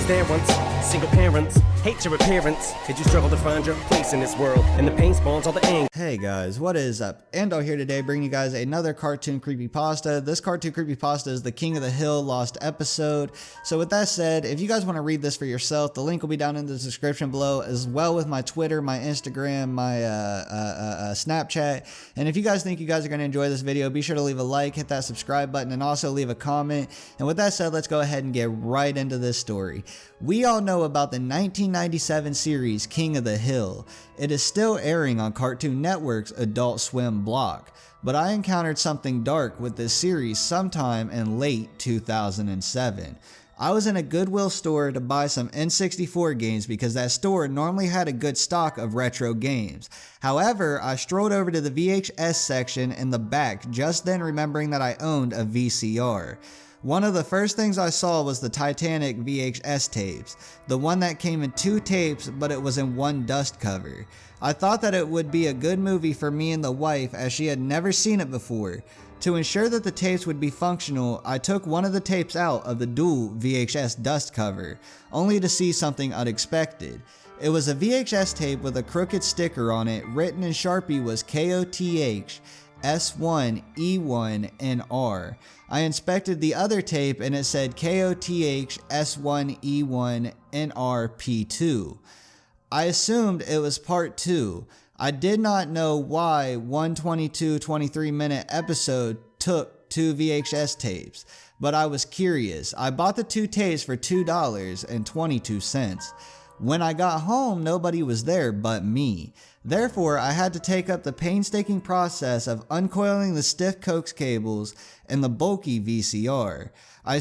there once. Single parents, hate your appearance. Did you struggle to find your place in this world? And the pain spawns all the anger. Hey guys, what is up? Andaull here today, bringing you guys another cartoon creepypasta. This cartoon creepypasta is the King of the Hill lost episode. So with that said, if you guys want to read this for yourself, the link will be down in the description below, as well with my Twitter, my Instagram, my Snapchat. And if you guys think you guys are going to enjoy this video, be sure to leave a like, hit that subscribe button, and also leave a comment. And with that said, let's go ahead and get right into this story. We all know about the 1997 series King of the Hill. It is still airing on Cartoon Network's Adult Swim block, but I encountered something dark with this series sometime in late 2007. I was in a Goodwill store to buy some N64 games because that store normally had a good stock of retro games. However, I strolled over to the VHS section in the back, just then remembering that I owned a VCR. One of the first things I saw was the Titanic VHS tapes, the one that came in 2 tapes but it was in 1 dust cover. I thought that it would be a good movie for me and the wife as she had never seen it before. To ensure that the tapes would be functional, I took one of the tapes out of the dual VHS dust cover, only to see something unexpected. It was a VHS tape with a crooked sticker on it. Written in Sharpie was KOTH S1 E1 and R. I inspected the other tape and it said KOTH S1 E1 and R P2. I assumed it was part 2. I did not know why one 23 minute episode took 2 VHS tapes, but I was curious. I bought the 2 tapes for $2.22. When I got home, nobody was there but me. Therefore, I had to take up the painstaking process of uncoiling the stiff coax cables and the bulky VCR. I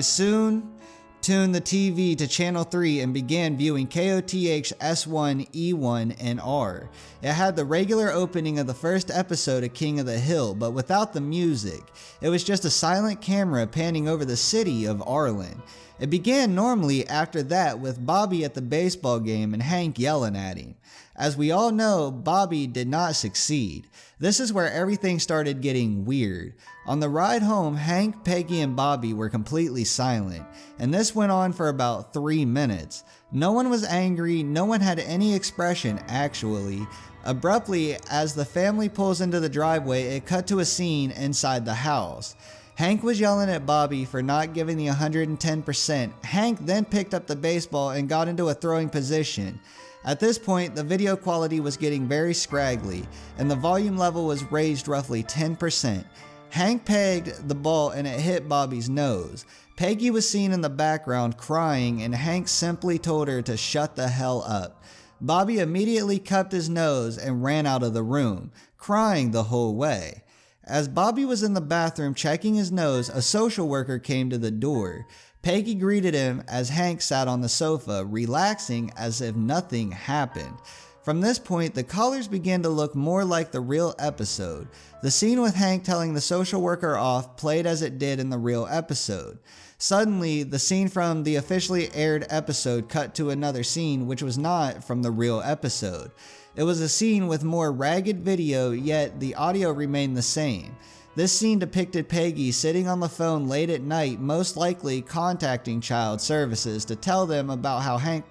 soon tuned the TV to channel 3 and began viewing KOTH S1 E1 and R. It had the regular opening of the first episode of King of the Hill, but without the music. It was just a silent camera panning over the city of Arlen. It began normally after that with Bobby at the baseball game and Hank yelling at him. As we all know, Bobby did not succeed. This is where everything started getting weird. On the ride home, Hank, Peggy, and Bobby were completely silent, and this went on for about 3 minutes. No one was angry, no one had any expression actually. Abruptly, as the family pulls into the driveway, it cut to a scene inside the house. Hank was yelling at Bobby for not giving the 110%. Hank then picked up the baseball and got into a throwing position. At this point, the video quality was getting very scraggly, and the volume level was raised roughly 10%. Hank pegged the ball and it hit Bobby's nose. Peggy was seen in the background crying, and Hank simply told her to shut the hell up. Bobby immediately cupped his nose and ran out of the room, crying the whole way. As Bobby was in the bathroom checking his nose, a social worker came to the door. Peggy greeted him as Hank sat on the sofa, relaxing as if nothing happened. From this point, the colors began to look more like the real episode. The scene with Hank telling the social worker off played as it did in the real episode. Suddenly, the scene from the officially aired episode cut to another scene which was not from the real episode. It was a scene with more ragged video, yet the audio remained the same. This scene depicted Peggy sitting on the phone late at night, most likely contacting child services to tell them about how Hank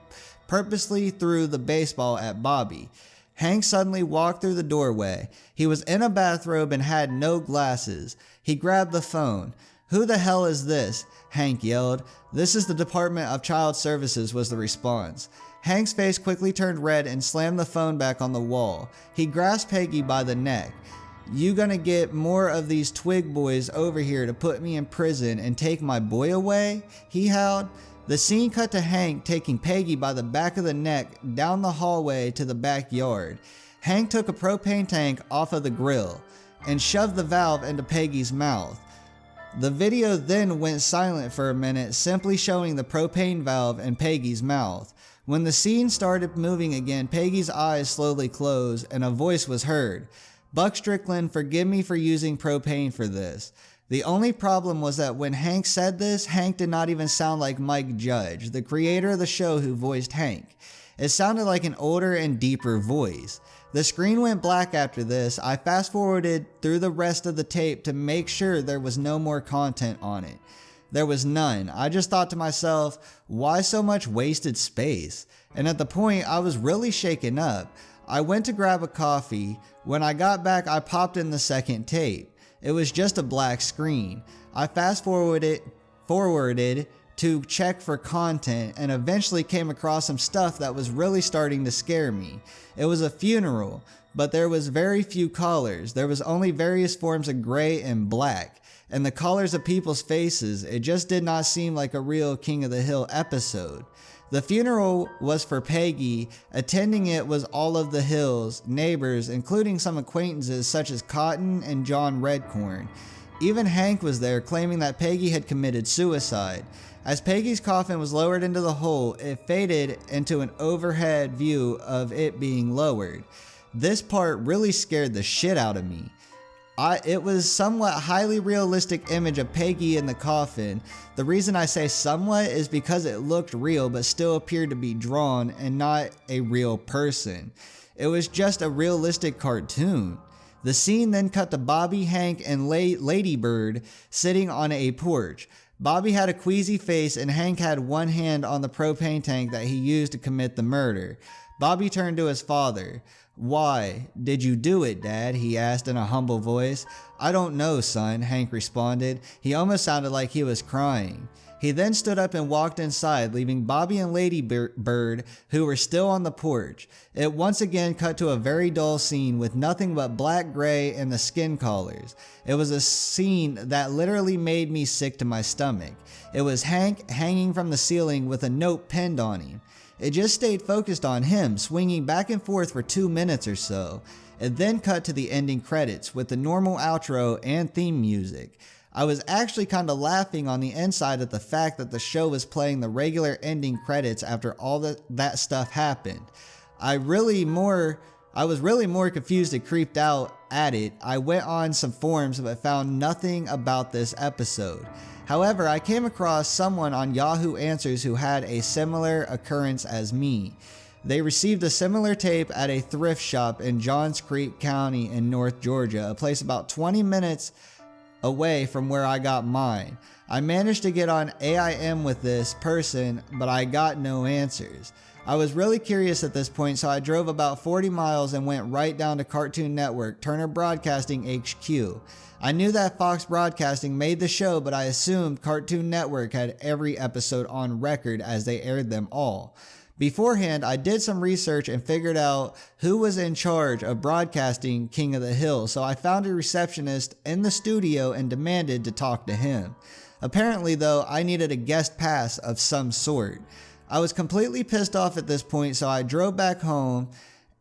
purposely threw the baseball at Bobby. Hank suddenly walked through the doorway. He was in a bathrobe and had no glasses. He grabbed the phone. "Who the hell is this?" Hank yelled. "This is the Department of Child Services," was the response. Hank's face quickly turned red and slammed the phone back on the wall. He grasped Peggy by the neck. "You gonna get more of these twig boys over here to put me in prison and take my boy away?" he howled. The scene cut to Hank taking Peggy by the back of the neck down the hallway to the backyard. Hank took a propane tank off of the grill and shoved the valve into Peggy's mouth. The video then went silent for a minute, simply showing the propane valve in Peggy's mouth. When the scene started moving again, Peggy's eyes slowly closed and a voice was heard. "Buck Strickland, forgive me for using propane for this." The only problem was that when Hank said this, Hank did not even sound like Mike Judge, the creator of the show who voiced Hank. It sounded like an older and deeper voice. The screen went black after this. I fast forwarded through the rest of the tape to make sure there was no more content on it. There was none. I just thought to myself, why so much wasted space? And at the point, I was really shaken up. I went to grab a coffee. When I got back, I popped in the second tape. It was just a black screen. I fast forwarded to check for content and eventually came across some stuff that was really starting to scare me. It was a funeral, but there was very few colors. There was only various forms of gray and black, and the colors of people's faces. It just did not seem like a real King of the Hill episode. The funeral was for Peggy. Attending it was all of the Hills, neighbors, including some acquaintances such as Cotton and John Redcorn. Even Hank was there, claiming that Peggy had committed suicide. As Peggy's coffin was lowered into the hole, it faded into an overhead view of it being lowered. This part really scared the shit out of me. It was somewhat highly realistic image of Peggy in the coffin. The reason I say somewhat is because it looked real but still appeared to be drawn and not a real person. It was just a realistic cartoon. The scene then cut to Bobby, Hank, and Lady Bird sitting on a porch. Bobby had a queasy face and Hank had one hand on the propane tank that he used to commit the murder. Bobby turned to his father. "Why did you do it, Dad?" he asked in a humble voice. "I don't know, son," Hank responded. He almost sounded like he was crying. He then stood up and walked inside, leaving Bobby and Lady Bird, who were still on the porch. It once again cut to a very dull scene with nothing but black, gray, and the skin colors. It was a scene that literally made me sick to my stomach. It was Hank hanging from the ceiling with a note pinned on him. It just stayed focused on him, swinging back and forth for 2 minutes or so. It then cut to the ending credits with the normal outro and theme music. I was actually kind of laughing on the inside at the fact that the show was playing the regular ending credits after all that stuff happened. I was really more confused and creeped out at it. I went on some forums but found nothing about this episode. However, I came across someone on Yahoo Answers who had a similar occurrence as me. They received a similar tape at a thrift shop in Johns Creek County in North Georgia, a place about 20 minutes away from where I got mine. I managed to get on AIM with this person, but I got no answers. I was really curious at this point, so I drove about 40 miles and went right down to Cartoon Network, Turner Broadcasting HQ. I knew that Fox Broadcasting made the show, but I assumed Cartoon Network had every episode on record as they aired them all. Beforehand, I did some research and figured out who was in charge of broadcasting King of the Hill, so I found a receptionist in the studio and demanded to talk to him. Apparently though, I needed a guest pass of some sort. I was completely pissed off at this point, so I drove back home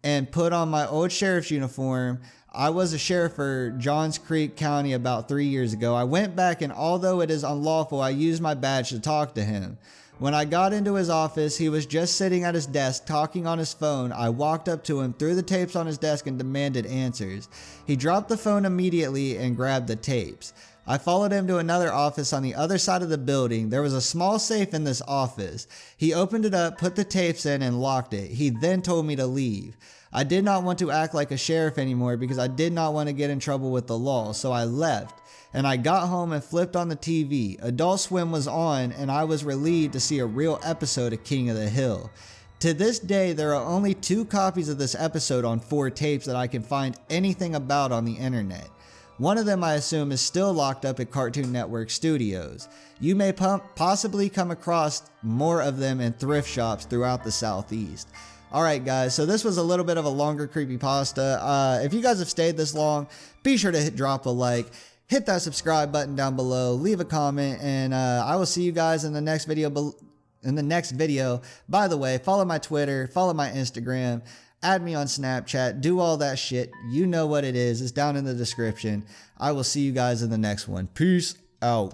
and put on my old sheriff's uniform. I was a sheriff for Johns Creek County about 3 years ago. I went back and although it is unlawful, I used my badge to talk to him. When I got into his office, he was just sitting at his desk talking on his phone. I walked up to him, threw the tapes on his desk, and demanded answers. He dropped the phone immediately and grabbed the tapes. I followed him to another office on the other side of the building. There was a small safe in this office. He opened it up, put the tapes in, and locked it. He then told me to leave. I did not want to act like a sheriff anymore because I did not want to get in trouble with the law, so I left. And I got home and flipped on the TV. Adult Swim was on, and I was relieved to see a real episode of King of the Hill. To this day, there are only 2 copies of this episode on 4 tapes that I can find anything about on the internet. One of them, I assume, is still locked up at Cartoon Network Studios. You may possibly come across more of them in thrift shops throughout the Southeast. Alright guys, so this was a little bit of a longer creepypasta. If you guys have stayed this long, be sure to drop a like. Hit that subscribe button down below, leave a comment, and I will see you guys in the next video. By the way, follow my Twitter, follow my Instagram, add me on Snapchat, do all that shit. You know what it is. It's down in the description. I will see you guys in the next one. Peace out.